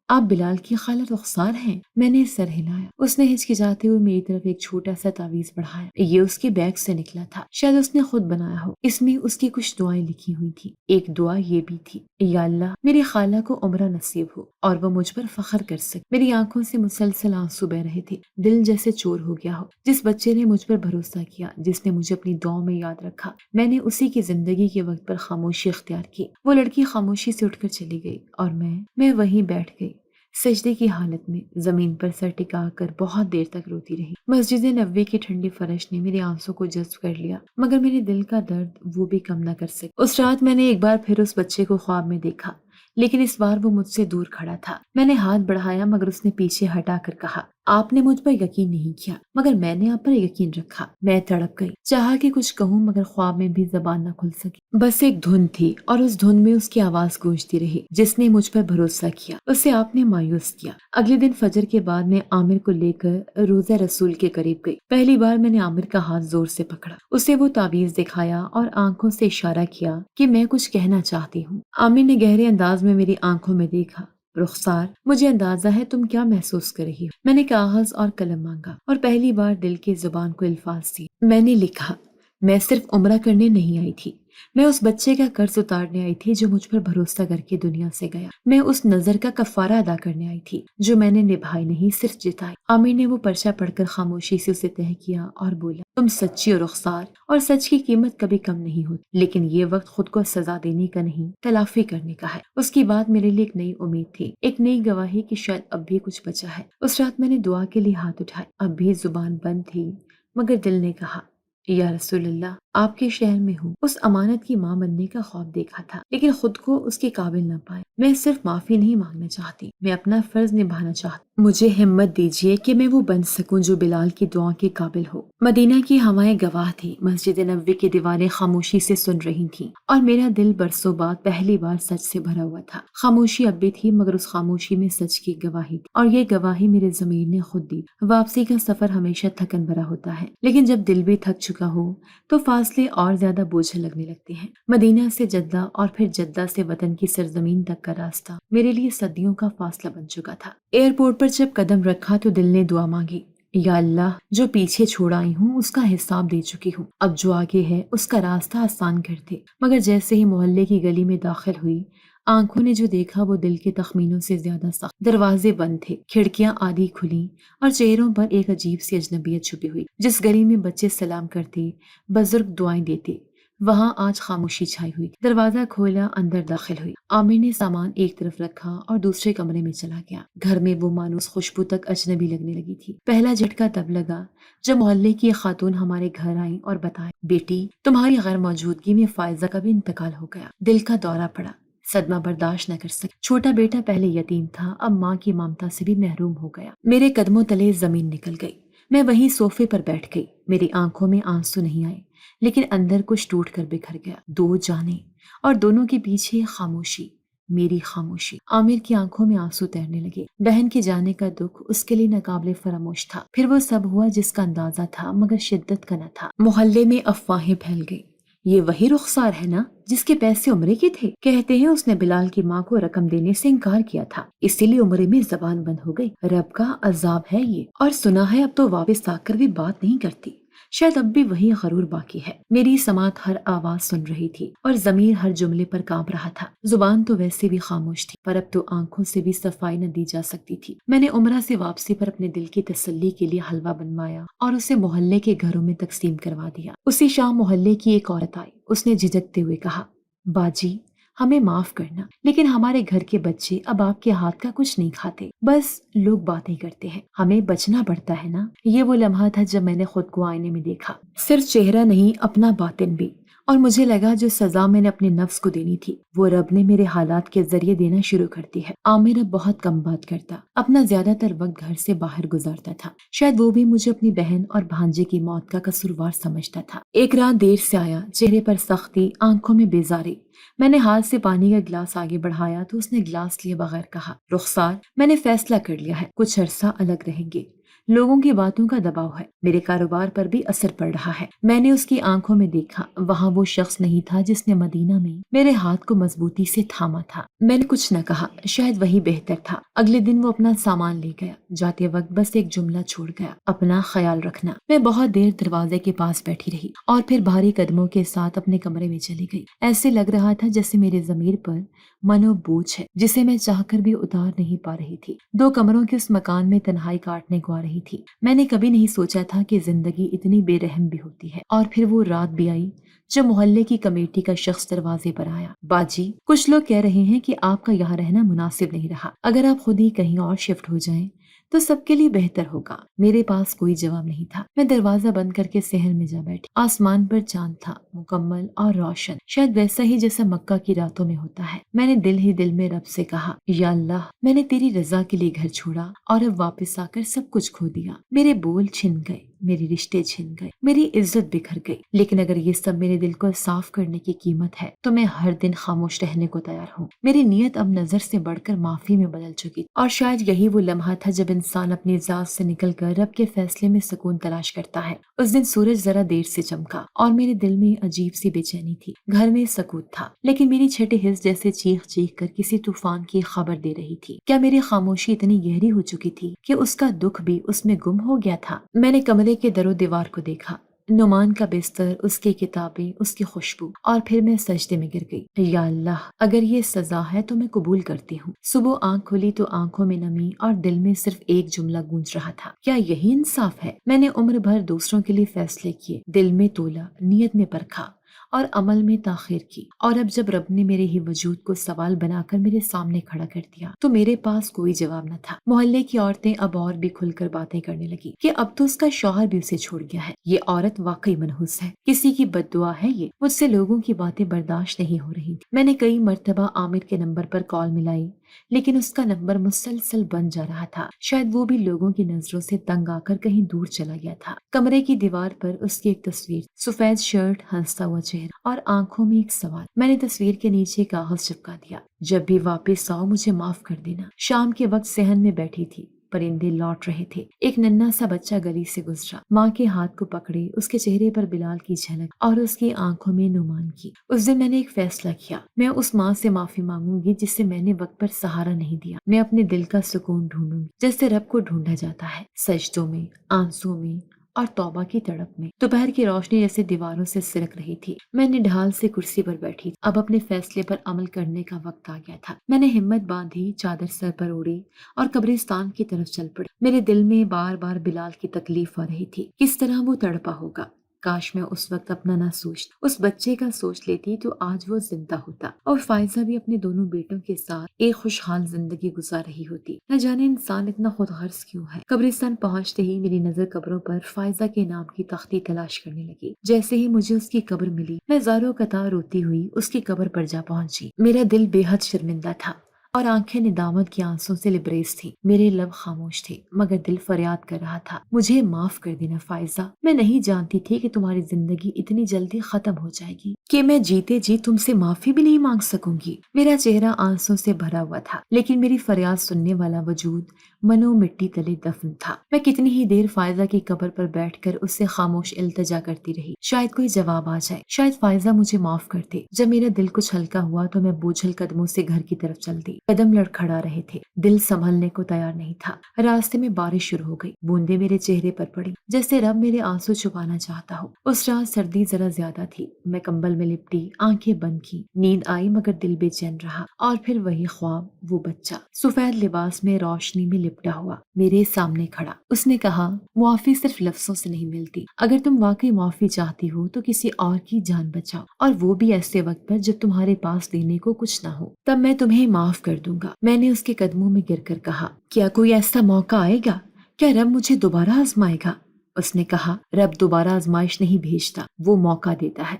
آپ بلال کی خالہ رخسار ہیں؟ میں نے سر ہلایا۔ اس نے ہچکچاتے ہوئے میری طرف ایک چھوٹا سا تعویذ بڑھایا۔ یہ اس کے بیگ سے نکلا تھا، شاید اس نے خود بنایا ہو۔ اس میں اس کی کچھ دعائیں لکھی ہوئی تھی۔ ایک دعا یہ بھی تھی، یا اللہ میری خالہ کو عمرہ نصیب ہو اور وہ مجھ پر فخر کر سکے۔ میری آنکھوں سے مسلسل آنسو بہ رہے تھے، دل جیسے چور ہو گیا ہو۔ جس بچے نے مجھ پر بھروسہ کیا، جس نے مجھے اپنی دعاؤں میں یاد رکھا، میں نے اسی کی زندگی کے وقت پر خاموشی اختیار کی۔ وہ لڑکی خاموشی سے اٹھ کر چلی گئی اور میں وہیں بیٹھ گئی، سجدے کی حالت میں، زمین پر سر ٹکا کر بہت دیر تک روتی رہی۔ مسجد نبوی کی ٹھنڈی فرش نے میرے آنسوں کو جذب کر لیا، مگر میرے دل کا درد وہ بھی کم نہ کر سکی۔ اس رات میں نے ایک بار پھر اس بچے کو خواب میں دیکھا، لیکن اس بار وہ مجھ سے دور کھڑا تھا۔ میں نے ہاتھ بڑھایا مگر اس نے پیچھے ہٹا کر کہا، آپ نے مجھ پر یقین نہیں کیا مگر میں نے آپ پر یقین رکھا۔ میں تڑپ گئی، چاہا کہ کچھ کہوں مگر خواب میں بھی زبان نہ کھل سکی۔ بس ایک دھن تھی اور اس دھن میں اس کی آواز گونجتی رہی، جس نے مجھ پر بھروسہ کیا اسے آپ نے مایوس کیا۔ اگلے دن فجر کے بعد میں عامر کو لے کر روضہ رسول کے قریب گئی۔ پہلی بار میں نے عامر کا ہاتھ زور سے پکڑا، اسے وہ تعویذ دکھایا اور آنکھوں سے اشارہ کیا کہ میں کچھ کہنا چاہتی ہوں۔ عامر نے گہرے انداز میں میری آنکھوں میں دیکھا۔ رخسار، مجھے اندازہ ہے تم کیا محسوس کر رہی ہو۔ میں نے کاغذ اور قلم مانگا اور پہلی بار دل کی زبان کو الفاظ دیے۔ میں نے لکھا، میں صرف عمرہ کرنے نہیں آئی تھی، میں اس بچے کا قرض اتارنے آئی تھی جو مجھ پر بھروسہ کر کے دنیا سے گیا۔ میں اس نظر کا کفارہ ادا کرنے آئی تھی جو میں نے نبھائی نہیں صرف جتائی۔ عامر نے وہ پرچہ پڑھ کر خاموشی سے اسے تہہ کیا اور بولا، تم سچی ہو رخسار، اور سچ کی قیمت کبھی کم نہیں ہوتی، لیکن یہ وقت خود کو سزا دینے کا نہیں، تلافی کرنے کا ہے۔ اس کی بات میرے لیے ایک نئی امید تھی، ایک نئی گواہی کہ شاید اب بھی کچھ بچا ہے۔ اس رات میں نے دعا کے لیے ہاتھ اٹھائے، اب بھی زبان بند تھی مگر دل نے کہا، یا رسول اللہ، آپ کے شہر میں ہوں۔ اس امانت کی ماں بننے کا خواب دیکھا تھا، لیکن خود کو اس کے قابل نہ پائے۔ میں صرف معافی نہیں مانگنا چاہتی، میں اپنا فرض نبھانا چاہتی۔ مجھے ہمت دیجیے کہ میں وہ بن سکوں جو بلال کی دعا کے قابل ہو۔ مدینہ کی ہوائیں گواہ تھی، مسجد نبوی کی دیواریں خاموشی سے سن رہی تھیں اور میرا دل برسوں بعد پہلی بار سچ سے بھرا ہوا تھا۔ خاموشی اب بھی تھی مگر اس خاموشی میں سچ کی گواہی تھی، اور یہ گواہی میرے ضمیر نے خود دی۔ واپسی کا سفر ہمیشہ تھکن بھرا ہوتا ہے، لیکن جب دل بھی تھک چکا ہو تو فاصلے اور زیادہ بوجھل لگنے لگتے ہیں۔ مدینہ سے جدہ اور پھر جدہ سے وطن کی سرزمین تک کا راستہ میرے لیے صدیوں کا فاصلہ بن چکا تھا۔ ایئرپورٹ پر جب قدم رکھا تو دل نے دعا مانگی، یا اللہ، جو پیچھے چھوڑ آئی ہوں اس کا حساب دے چکی ہوں، اب جو آگے ہے اس کا راستہ آسان کر دے۔ مگر جیسے ہی محلے کی گلی میں داخل ہوئی، آنکھوں نے جو دیکھا وہ دل کے تخمینوں سے زیادہ سخت۔ دروازے بند تھے، کھڑکیاں آدھی کھلیں اور چہروں پر ایک عجیب سی اجنبیت چھپی ہوئی۔ جس گلی میں بچے سلام کرتے، بزرگ دعائیں دیتے، وہاں آج خاموشی چھائی ہوئی تھی۔ دروازہ کھولا، اندر داخل ہوئی۔ عامر نے سامان ایک طرف رکھا اور دوسرے کمرے میں چلا گیا۔ گھر میں وہ مانوس خوشبو تک اجنبی لگنے لگی تھی۔ پہلا جھٹکا تب لگا جب محلے کی ایک خاتون ہمارے گھر آئیں اور بتایا، بیٹی، تمہاری غیر موجودگی میں فائزہ کا بھی انتقال ہو گیا۔ دل کا دورہ پڑا، صدمہ برداشت نہ کر سکی۔ چھوٹا بیٹا پہلے یتیم تھا، اب ماں کی ممتا سے بھی محروم ہو گیا۔ میرے قدموں تلے زمین نکل گئی، میں وہیں صوفے پر بیٹھ گئی۔ میری آنکھوں میں آنسو نہیں آئے، لیکن اندر کچھ ٹوٹ کر بکھر گیا۔ دو جانیں اور دونوں کے پیچھے خاموشی، میری خاموشی۔ عامر کی آنکھوں میں آنسو تیرنے لگے۔ بہن کے جانے کا دکھ اس کے لیے ناقابل فراموش تھا۔ پھر وہ سب ہوا جس کا اندازہ تھا مگر شدت کا نہ تھا۔ محلے میں افواہیں پھیل گئی، یہ وہی رخسار ہے نا جس کے پیسے عمرے کے تھے؟ کہتے ہیں اس نے بلال کی ماں کو رقم دینے سے انکار کیا تھا، اسی لیے عمرے میں زبان بند ہو گئی۔ رب کا عذاب ہے یہ، اور سنا ہے اب تو واپس آ کر بھی بات نہیں کرتی۔ شاید اب بھی وہی غرور باقی ہے۔ میری سماعت ہر آواز سن رہی تھی اور ضمیر ہر جملے پر کانپ رہا تھا۔ زبان تو ویسے بھی خاموش تھی، پر اب تو آنکھوں سے بھی صفائی نہ دی جا سکتی تھی۔ میں نے عمرہ سے واپسی پر اپنے دل کی تسلی کے لیے حلوہ بنوایا اور اسے محلے کے گھروں میں تقسیم کروا دیا۔ اسی شام محلے کی ایک عورت آئی، اس نے جھجکتے ہوئے کہا، باجی، ہمیں معاف کرنا، لیکن ہمارے گھر کے بچے اب آپ کے ہاتھ کا کچھ نہیں کھاتے، بس لوگ باتیں کرتے ہیں، ہمیں بچنا پڑتا ہے نا۔ یہ وہ لمحہ تھا جب میں نے خود کو آئینے میں دیکھا، صرف چہرہ نہیں، اپنا باطن بھی، اور مجھے لگا جو سزا میں نے اپنے نفس کو دینی تھی وہ رب نے میرے حالات کے ذریعے دینا شروع کر دی ہے۔ عامر اب بہت کم بات کرتا، اپنا زیادہ تر وقت گھر سے باہر گزارتا تھا۔ شاید وہ بھی مجھے اپنی بہن اور بھانجے کی موت کا قصوروار سمجھتا تھا۔ ایک رات دیر سے آیا، چہرے پر سختی، آنکھوں میں بیزاری۔ میں نے ہاتھ سے پانی کا گلاس آگے بڑھایا تو اس نے گلاس لیے بغیر کہا، رخسار، میں نے فیصلہ کر لیا ہے، کچھ عرصہ الگ رہیں گے، لوگوں کی باتوں کا دباؤ ہے، میرے کاروبار پر بھی اثر پڑ رہا ہے۔ میں نے اس کی آنکھوں میں دیکھا، وہاں وہ شخص نہیں تھا جس نے مدینہ میں میرے ہاتھ کو مضبوطی سے تھاما تھا۔ میں نے کچھ نہ کہا، شاید وہی بہتر تھا۔ اگلے دن وہ اپنا سامان لے گیا، جاتے وقت بس ایک جملہ چھوڑ گیا، اپنا خیال رکھنا۔ میں بہت دیر دروازے کے پاس بیٹھی رہی اور پھر بھاری قدموں کے ساتھ اپنے کمرے میں چلی گئی۔ ایسے لگ رہا تھا جیسے میرے ضمیر پر منو بوجھ ہے جسے میں چاہ کر بھی اتار نہیں پا رہی تھی۔ 2 کمروں کے اس مکان میں تنہائی کاٹنے کو آ رہی تھی۔ میں نے کبھی نہیں سوچا تھا کہ زندگی اتنی بے رحم بھی ہوتی ہے۔ اور پھر وہ رات بھی آئی جب محلے کی کمیٹی کا شخص دروازے پر آیا۔ باجی، کچھ لوگ کہہ رہے ہیں کہ آپ کا یہاں رہنا مناسب نہیں رہا، اگر آپ خود ہی کہیں اور شفٹ ہو جائیں تو سب کے لیے بہتر ہوگا۔ میرے پاس کوئی جواب نہیں تھا۔ میں دروازہ بند کر کے صحن میں جا بیٹھی۔ آسمان پر چاند تھا، مکمل اور روشن، شاید ویسا ہی جیسا مکہ کی راتوں میں ہوتا ہے۔ میں نے دل ہی دل میں رب سے کہا، یا اللہ، میں نے تیری رضا کے لیے گھر چھوڑا اور اب واپس آ کر سب کچھ کھو دیا۔ میرے بول چھن گئے، میری رشتے چھن گئے، میری عزت بکھر گئی، لیکن اگر یہ سب میرے دل کو صاف کرنے کی قیمت ہے تو میں ہر دن خاموش رہنے کو تیار ہوں۔ میری نیت اب نظر سے بڑھ کر معافی میں بدل چکی، اور شاید یہی وہ لمحہ تھا جب انسان اپنی ذات سے نکل کر رب کے فیصلے میں سکون تلاش کرتا ہے۔ اس دن سورج ذرا دیر سے چمکا اور میرے دل میں عجیب سی بے چینی تھی۔ گھر میں سکوت تھا، لیکن میری چھٹے حص جیسے چیخ چیخ کر کسی طوفان کی خبر دے رہی تھی۔ کیا میری خاموشی اتنی گہری ہو چکی تھی کہ اس کا دکھ بھی اس میں گم ہو گیا تھا؟ میں نے کمرے کے در و دیوار کو دیکھا، نعمان کا بستر، اس کی کتابیں، اس کی خوشبو، اور پھر میں سجدے میں گر گئی۔ یا اللہ، اگر یہ سزا ہے تو میں قبول کرتی ہوں۔ صبح آنکھ کھلی تو آنکھوں میں نمی اور دل میں صرف ایک جملہ گونج رہا تھا، کیا یہی انصاف ہے؟ میں نے عمر بھر دوسروں کے لیے فیصلے کیے، دل میں تولا، نیت میں پرکھا اور عمل میں تاخیر کی، اور اب جب رب نے میرے ہی وجود کو سوال بنا کر میرے سامنے کھڑا کر دیا تو میرے پاس کوئی جواب نہ تھا۔ محلے کی عورتیں اب اور بھی کھل کر باتیں کرنے لگی کہ اب تو اس کا شوہر بھی اسے چھوڑ گیا ہے، یہ عورت واقعی منحوس ہے، کسی کی بد دعا ہے یہ۔ مجھ سے لوگوں کی باتیں برداشت نہیں ہو رہی تھی۔ میں نے کئی مرتبہ عامر کے نمبر پر کال ملائی، لیکن اس کا نمبر مسلسل بند جا رہا تھا، شاید وہ بھی لوگوں کی نظروں سے تنگ آ کر کہیں دور چلا گیا تھا۔ کمرے کی دیوار پر اس کی ایک تصویر، سفید شرٹ، ہنستا ہوا چہرہ اور آنکھوں میں ایک سوال۔ میں نے تصویر کے نیچے کاغذ چپکا دیا، جب بھی واپس آؤ مجھے معاف کر دینا۔ شام کے وقت صحن میں بیٹھی تھی، پرندے لوٹ رہے تھے، ایک ننھا سا بچہ گلی سے گزرا، ماں کے ہاتھ کو پکڑے، اس کے چہرے پر بلال کی جھلک اور اس کی آنکھوں میں نعمان کی۔ اس دن میں نے ایک فیصلہ کیا، میں اس ماں سے معافی مانگوں گی جس سے میں نے وقت پر سہارا نہیں دیا۔ میں اپنے دل کا سکون ڈھونڈوں گی جیسے رب کو ڈھونڈا جاتا ہے، سجدوں میں، آنسوں میں اور توبہ کی تڑپ میں۔ دوپہر کی روشنی جیسے دیواروں سے سرک رہی تھی۔ میں نے ڈھال سے کرسی پر بیٹھی، اب اپنے فیصلے پر عمل کرنے کا وقت آ گیا تھا۔ میں نے ہمت باندھی، چادر سر پر اوڑھی اور قبرستان کی طرف چل پڑی۔ میرے دل میں بار بار بلال کی تکلیف آ رہی تھی، کس طرح وہ تڑپا ہوگا۔ کاش میں اس وقت اپنا نہ سوچ، اس بچے کا سوچ لیتی تو آج وہ زندہ ہوتا، اور فائزہ بھی اپنے دونوں بیٹوں کے ساتھ ایک خوشحال زندگی گزار رہی ہوتی۔ نہ جانے انسان اتنا خود غرض کیوں ہے۔ قبرستان پہنچتے ہی میری نظر قبروں پر فائزہ کے نام کی تختی تلاش کرنے لگی۔ جیسے ہی مجھے اس کی قبر ملی، میں زاروں قطار روتی ہوئی اس کی قبر پر جا پہنچی۔ میرا دل بے حد شرمندہ تھا اور آنکھیں ندامت کی آنسوں سے لبریز تھی۔ میرے لب خاموش تھے مگر دل فریاد کر رہا تھا، مجھے معاف کر دینا فائزہ، میں نہیں جانتی تھی کہ تمہاری زندگی اتنی جلدی ختم ہو جائے گی کہ میں جیتے جی تم سے معافی بھی نہیں مانگ سکوں گی۔ میرا چہرہ آنسوں سے بھرا ہوا تھا، لیکن میری فریاد سننے والا وجود منو مٹی تلے دفن تھا۔ میں کتنی ہی دیر فائزہ کی قبر پر بیٹھ کر اس سے خاموش التجا کرتی رہی، شاید کوئی جواب آ جائے، شاید فائزہ مجھے معاف کر دے۔ جب میرا دل کچھ ہلکا ہوا تو میں بوجھل قدموں سے گھر کی طرف چل دی۔ قدم لڑکھڑا رہے تھے، دل سنبھلنے کو تیار نہیں تھا۔ راستے میں بارش شروع ہو گئی، بوندیں میرے چہرے پر پڑی جیسے رب میرے آنسو چھپانا چاہتا ہو۔ اس رات سردی ذرا زیادہ تھی، میں کمبل میں لپٹی، آنکھیں بند کی، نیند آئی مگر دل بے چین رہا، اور پھر وہی خواب، وہ بچہ سفید لباس میں روشنی میں لپٹا ہوا میرے سامنے کھڑا۔ اس نے کہا، معافی صرف لفظوں سے نہیں ملتی، اگر تم واقعی معافی چاہتی ہو تو کسی اور کی جان بچاؤ، اور وہ بھی ایسے وقت پر جب تمہارے پاس دینے کو کچھ نہ ہو، تب میں تمہیں معاف کر دوں گا۔ میں نے اس کے قدموں میں گر کر کہا، کیا کوئی ایسا موقع آئے گا؟ کیا رب مجھے دوبارہ آزمائے گا؟ اس نے کہا، رب دوبارہ آزمائش نہیں بھیجتا، وہ موقع دیتا ہے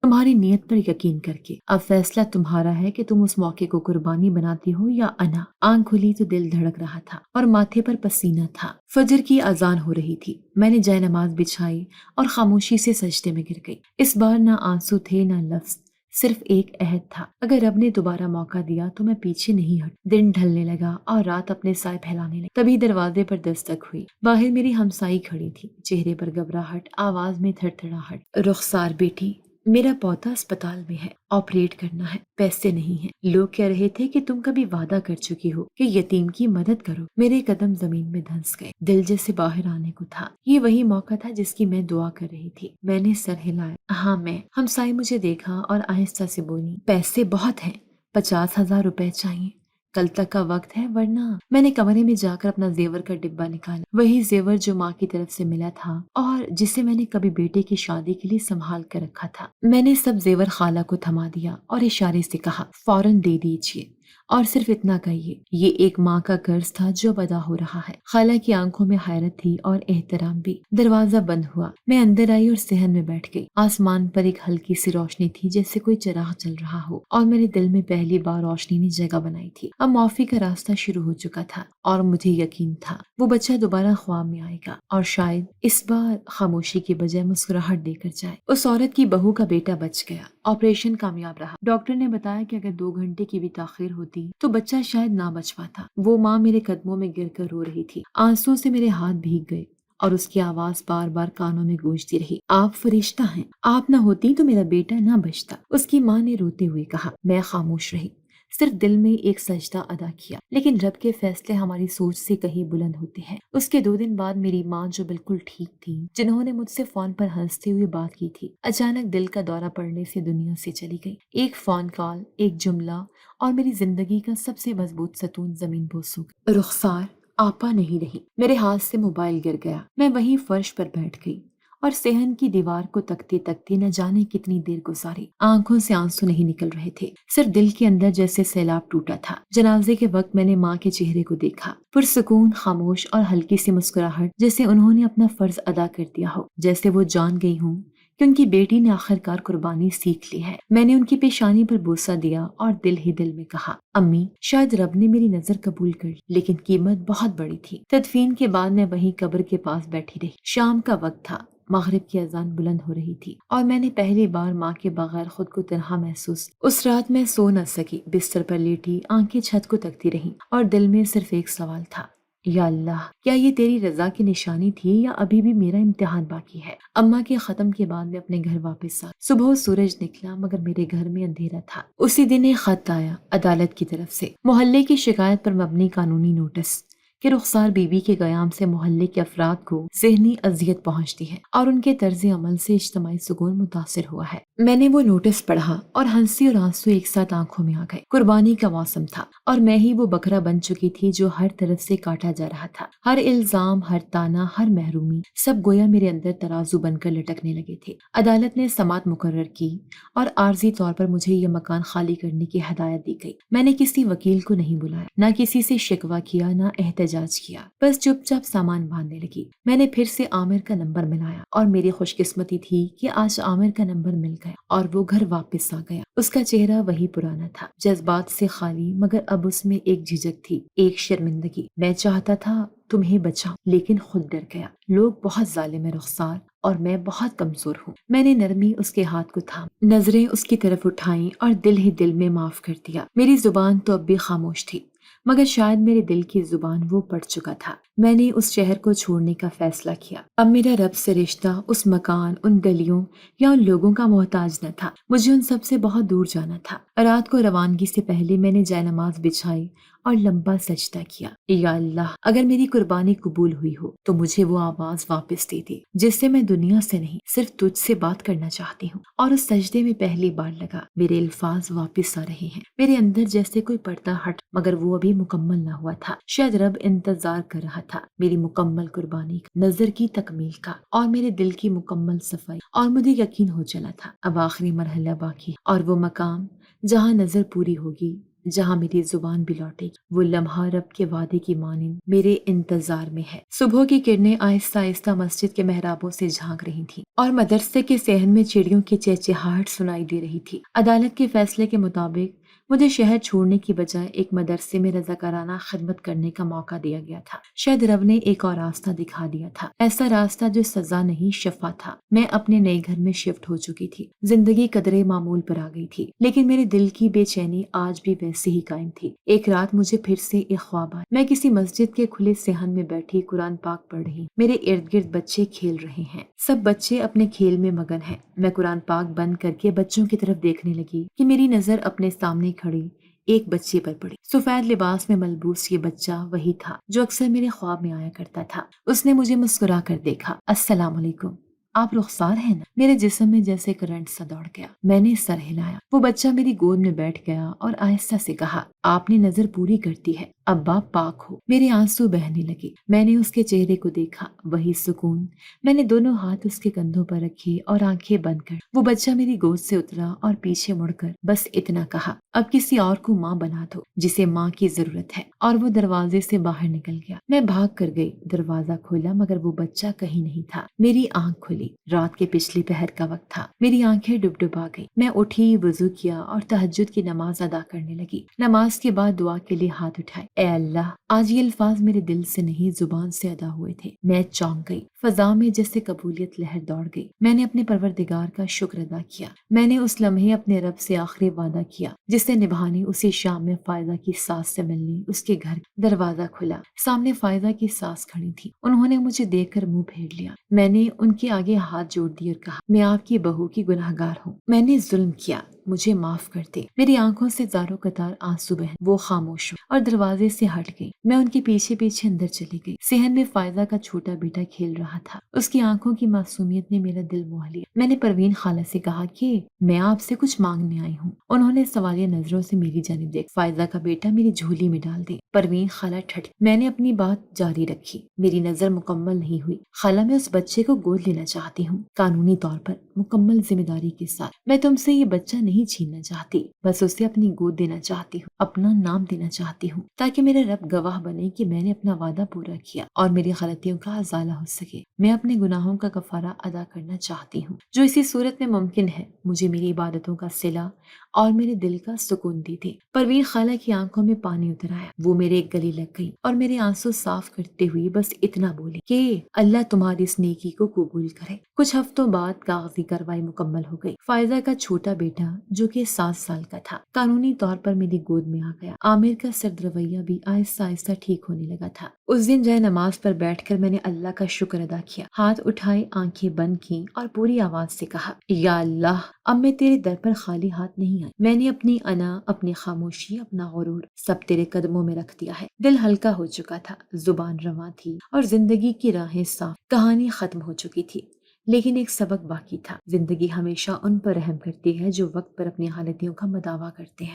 تمہاری نیت پر یقین کر کے۔ اب فیصلہ تمہارا ہے کہ تم اس موقع کو قربانی بناتی ہو یا انا۔ آنکھ کھلی تو دل دھڑک رہا تھا اور ماتھے پر پسینہ تھا۔ فجر کی اذان ہو رہی تھی، میں نے جائے نماز بچھائی اور خاموشی سے سجدے میں گر گئی۔ اس بار نہ آنسو تھے نہ لفظ، صرف ایک عہد تھا، اگر رب نے دوبارہ موقع دیا تو میں پیچھے نہیں ہٹ۔ دن ڈھلنے لگا اور رات اپنے سائے پھیلانے لگی۔ تبھی دروازے پر دستک ہوئی۔ باہر میری ہمسائی کھڑی تھی، چہرے پر گھبراہٹ، آواز میں تھڑ تھڑاہٹ۔ رخسار بیٹی، میرا پوتا اسپتال میں ہے، آپریٹ کرنا ہے، پیسے نہیں ہیں۔ لوگ کہہ رہے تھے کہ تم کبھی وعدہ کر چکی ہو کہ یتیم کی مدد کرو۔ میرے قدم زمین میں دھنس گئے، دل جیسے باہر آنے کو تھا۔ یہ وہی موقع تھا جس کی میں دعا کر رہی تھی۔ میں نے سر ہلایا۔ ہاں میں۔ ہمسائی مجھے دیکھا اور آہستہ سے بولی، پیسے بہت ہیں، 50,000 روپے چاہیے، کل تک کا وقت ہے ورنہ۔ میں نے کمرے میں جا کر اپنا زیور کا ڈبہ نکالا، وہی زیور جو ماں کی طرف سے ملا تھا اور جسے میں نے کبھی بیٹے کی شادی کے لیے سنبھال کر رکھا تھا۔ میں نے سب زیور خالہ کو تھما دیا اور اشارے سے کہا، فوراً دے دیجیے، اور صرف اتنا کہیے، یہ ایک ماں کا قرض تھا جو اب ادا ہو رہا ہے۔ خالہ کی آنکھوں میں حیرت تھی اور احترام بھی۔ دروازہ بند ہوا، میں اندر آئی اور صحن میں بیٹھ گئی۔ آسمان پر ایک ہلکی سی روشنی تھی جیسے کوئی چراغ جل رہا ہو، اور میرے دل میں پہلی بار روشنی نے جگہ بنائی تھی۔ اب معافی کا راستہ شروع ہو چکا تھا اور مجھے یقین تھا وہ بچہ دوبارہ خواب میں آئے گا اور شاید اس بار خاموشی کی بجائے مسکراہٹ دے کر جائے۔ اس عورت کی بہو کا بیٹا بچ گیا، آپریشن کامیاب رہا۔ ڈاکٹر نے بتایا کہ اگر 2 گھنٹے کی بھی تاخیر ہوتی تو بچہ شاید نہ بچ پاتا۔ وہ ماں میرے قدموں میں گر کر رو رہی تھی، آنسوں سے میرے ہاتھ بھیگ گئے اور اس کی آواز بار بار کانوں میں گونجتی رہی، آپ فرشتہ ہیں، آپ نہ ہوتی تو میرا بیٹا نہ بچتا۔ اس کی ماں نے روتے ہوئے کہا۔ میں خاموش رہی، صرف دل میں ایک سجدہ ادا کیا، لیکن رب کے فیصلے ہماری سوچ سے کہیں بلند ہوتے ہیں۔ اس کے 2 دن بعد میری ماں جو بالکل ٹھیک تھی، جنہوں نے مجھ سے فون پر ہنستے ہوئے بات کی تھی، اچانک دل کا دورہ پڑنے سے دنیا سے چلی گئی۔ ایک فون کال، ایک جملہ اور میری زندگی کا سب سے مضبوط ستون زمین بوس ہو گئی۔ رخسار آپا نہیں رہی۔ میرے ہاتھ سے موبائل گر گیا، میں وہیں فرش پر بیٹھ گئی اور صحن کی دیوار کو تکتے تکتے نہ جانے کتنی دیر گزاری۔ آنکھوں سے آنسو نہیں نکل رہے تھے، صرف دل کے اندر جیسے سیلاب ٹوٹا تھا۔ جنازے کے وقت میں نے ماں کے چہرے کو دیکھا، پرسکون، خاموش اور ہلکی سی مسکراہٹ، جیسے انہوں نے اپنا فرض ادا کر دیا ہو، جیسے وہ جان گئی ہوں کہ ان کی بیٹی نے آخرکار قربانی سیکھ لی ہے۔ میں نے ان کی پیشانی پر بوسہ دیا اور دل ہی دل میں کہا، امی، شاید رب نے میری نظر قبول کر لی، لیکن قیمت بہت بڑی تھی۔ تدفین کے بعد میں وہیں قبر کے پاس بیٹھی رہی۔ شام کا وقت تھا، مغرب کی اذان بلند ہو رہی تھی اور میں نے پہلی بار ماں کے بغیر خود کو تنہا محسوس۔ اس رات میں سو نہ سکی، بستر پر لیٹی آنکھیں چھت کو تکتی رہیں اور دل میں صرف ایک سوال تھا، یا اللہ، کیا یہ تیری رضا کی نشانی تھی یا ابھی بھی میرا امتحان باقی ہے؟ اماں کے ختم کے بعد میں اپنے گھر واپس آ۔ صبح سورج نکلا مگر میرے گھر میں اندھیرا تھا۔ اسی دن ایک خط آیا عدالت کی طرف سے، محلے کی شکایت پر مبنی قانونی نوٹس کہ رخسار بی بی کے قیام سے محلے کے افراد کو ذہنی اذیت پہنچتی ہے اور ان کے طرز عمل سے اجتماعی سکون متاثر ہوا ہے۔ میں نے وہ نوٹس پڑھا اور ہنسی اور آنسو ایک ساتھ آنکھوں میں آ گئے۔ قربانی کا موسم تھا اور میں ہی وہ بکرا بن چکی تھی جو ہر طرف سے کاٹا جا رہا تھا۔ ہر الزام، ہر تانا، ہر محرومی، سب گویا میرے اندر ترازو بن کر لٹکنے لگے تھے۔ عدالت نے سماعت مقرر کی اور عارضی طور پر مجھے یہ مکان خالی کرنے کی ہدایت دی گئی۔ میں نے کسی وکیل کو نہیں بلایا، نہ کسی سے شکوہ کیا، نہ احتجاج کیا، بس چپ چاپ سامان باندھنے لگی۔ میں نے پھر سے عامر کا نمبر ملایا اور میری خوش قسمتی تھی کہ آج عامر کا نمبر مل گیا اور وہ گھر واپس آ گیا۔ اس کا چہرہ وہی پرانا تھا، جذبات سے خالی، مگر اب اس میں ایک جھجک تھی، ایک شرمندگی۔ میں چاہتا تھا تمہیں بچاؤں لیکن خود ڈر گیا۔ لوگ بہت ظالم ہیں رخسار اور میں بہت کمزور ہوں۔ میں نے نرمی اس کے ہاتھ کو تھام، نظریں اس کی طرف اٹھائیں اور دل ہی دل میں معاف کر دیا۔ میری زبان تو اب بھی خاموش تھی مگر شاید میرے دل کی زبان وہ پڑھ چکا تھا۔ میں نے اس شہر کو چھوڑنے کا فیصلہ کیا۔ اب میرا رب سے رشتہ اس مکان، ان گلیوں یا ان لوگوں کا محتاج نہ تھا، مجھے ان سب سے بہت دور جانا تھا۔ رات کو روانگی سے پہلے میں نے جائے نماز بچھائی اور لمبا سجدہ کیا، یا اللہ، اگر میری قربانی قبول ہوئی ہو تو مجھے وہ آواز واپس دے دے جس سے میں دنیا سے نہیں صرف تجھ سے بات کرنا چاہتی ہوں۔ اور اس سجدے میں پہلی بار لگا میرے الفاظ واپس آ رہے ہیں، میرے اندر جیسے کوئی پردہ ہٹ، مگر وہ ابھی مکمل نہ ہوا تھا۔ شاید رب انتظار کر رہا تھا میری مکمل قربانی کا، نظر کی تکمیل کا اور میرے دل کی مکمل صفائی، اور مجھے یقین ہو چلا تھا اب آخری مرحلہ باقی ہے، اور وہ مقام جہاں نظر پوری ہوگی، جہاں میری زبان بھی لوٹے گی، وہ لمحہ رب کے وعدے کی مانند میرے انتظار میں ہے۔ صبح کی کرنیں آہستہ آہستہ مسجد کے محرابوں سے جھانک رہی تھیں اور مدرسے کے صحن میں چڑیوں کی چہچہاہٹ سنائی دے رہی تھی۔ عدالت کے فیصلے کے مطابق مجھے شہر چھوڑنے کی بجائے ایک مدرسے میں رضاکارانہ خدمت کرنے کا موقع دیا گیا تھا۔ شاید رب نے ایک اور راستہ دکھا دیا تھا، ایسا راستہ جو سزا نہیں شفا تھا۔ میں اپنے نئے گھر میں شفٹ ہو چکی تھی، زندگی قدرے معمول پر آ گئی تھی، لیکن میرے دل کی بے چینی آج بھی ویسے ہی قائم تھی۔ ایک رات مجھے پھر سے ایک خواب آیا۔ میں کسی مسجد کے کھلے صحن میں بیٹھی قرآن پاک پڑھ رہی، میرے ارد گرد بچے کھیل رہے ہیں، سب بچے اپنے کھیل میں مگن ہیں۔ میں قرآن پاک بند کر کے بچوں کی طرف دیکھنے لگی کہ میری نظر اپنے سامنے کھڑی ایک بچے پر پڑی۔ سفید لباس میں ملبوس یہ بچہ وہی تھا جو اکثر میرے خواب میں آیا کرتا تھا۔ اس نے مجھے مسکرا کر دیکھا۔ السلام علیکم، آپ رخسار ہیں نا؟ میرے جسم میں جیسے کرنٹ سا دوڑ گیا، میں نے سر ہلایا۔ وہ بچہ میری گود میں بیٹھ گیا اور آہستہ سے کہا، آپ نے نظر پوری کرتی ہے، ابا پاک ہو۔ میرے آنسو بہنے لگے، میں نے اس کے چہرے کو دیکھا، وہی سکون۔ میں نے دونوں ہاتھ اس کے کندھوں پر رکھے اور آنکھیں بند کر وہ بچہ میری گود سے اترا اور پیچھے مڑ کر بس اتنا کہا، اب کسی اور کو ماں بنا دو جسے ماں کی ضرورت ہے، اور وہ دروازے سے باہر نکل گیا۔ میں بھاگ کر گئی، دروازہ کھولا مگر وہ بچہ کہیں نہیں تھا۔ میری آنکھ کھلی، رات کے پچھلی پہر کا وقت تھا، میری آنکھیں ڈبڈبا گئی۔ میں اٹھی، وضو کیا اور تہجد کی نماز ادا کرنے لگی۔ نماز کے بعد دعا کے لیے ہاتھ اٹھائے، اے اللہ، آج یہ الفاظ میرے دل سے نہیں زبان سے ادا ہوئے تھے۔ میں چونک گئی، فضا میں جیسے قبولیت لہر دوڑ گئی۔ میں نے اپنے پروردگار کا شکر ادا کیا۔ میں نے اس لمحے اپنے رب سے آخری وعدہ کیا جسے نبھانے اسی شام میں فائزہ کی ساس سے ملنے اس کے گھر دروازہ کھلا۔ سامنے فائزہ کی ساس کھڑی تھی، انہوں نے مجھے دیکھ کر منہ پھیر لیا۔ میں نے ان کے آگے ہاتھ جوڑ دیے اور کہا، میں آپ کی بہو کی گناہگار ہوں، میں نے ظلم کیا، مجھے معاف کر دے۔ میری آنکھوں سے زاروں قطار آنسو بہن، وہ خاموش ہوئی اور دروازے سے ہٹ گئی۔ میں ان کے پیچھے پیچھے اندر چلی گئی۔ صحن میں فائزہ کا چھوٹا بیٹا کھیل رہا تھا، اس کی آنکھوں کی معصومیت نے میرا دل موہ لیا۔ میں نے پروین خالہ سے کہا کہ میں آپ سے کچھ مانگنے آئی ہوں۔ انہوں نے سوالیہ نظروں سے میری جانب دیکھ، فائزہ کا بیٹا میری جھولی میں ڈال دے۔ پروین خالہ ٹھٹ۔ میں نے اپنی بات جاری رکھی، میری نظر مکمل نہیں ہوئی۔ خالہ، میں اس بچے کو گود لینا چاہتی ہوں، قانونی طور پر، مکمل ذمہ داری کے ساتھ۔ میں تم سے یہ بچہ نہیں چھیننا چاہتی، بس اسے اپنی گود دینا چاہتی ہوں، اپنا نام دینا چاہتی ہوں، تاکہ میرا رب گواہ بنے کہ میں نے اپنا وعدہ پورا کیا اور میری غلطیوں کا ازالہ ہو سکے۔ میں اپنے گناہوں کا کفارہ ادا کرنا چاہتی ہوں، جو اسی صورت میں ممکن ہے۔ مجھے میری عبادتوں کا صلہ اور میرے دل کا سکون دی دے۔ پروین خالہ کی آنکھوں میں پانی اتر آیا، وہ میرے ایک گلے لگ گئی اور میرے آنسو صاف کرتے ہوئے بس اتنا بولی کہ اللہ تمہاری اس نیکی کو قبول کرے۔ کچھ ہفتوں بعد کاغذی کارروائی مکمل ہو گئی۔ فائزہ کا چھوٹا بیٹا جو کہ 7 سال کا تھا قانونی طور پر میری گود میں آ گیا۔ عامر کا سرد رویہ بھی آہستہ آہستہ ٹھیک ہونے لگا تھا۔ اس دن جائے نماز پر بیٹھ کر میں نے اللہ کا شکر ادا کیا، ہاتھ اٹھائے، آنکھیں بند کی اور پوری آواز سے کہا، یا اللہ، اب میں تیرے در پر خالی ہاتھ نہیں آئی۔ میں نے اپنی انا، اپنی خاموشی، اپنا غرور سب تیرے قدموں میں رکھ دیا ہے۔ دل ہلکا ہو چکا تھا، زبان رواں تھی اور زندگی کی راہیں صاف۔ کہانی ختم ہو چکی تھی، لیکن ایک سبق باقی تھا۔ زندگی ہمیشہ ان پر رحم کرتی ہے جو وقت پر اپنی غلطیوں کا مداوع کرتے ہیں۔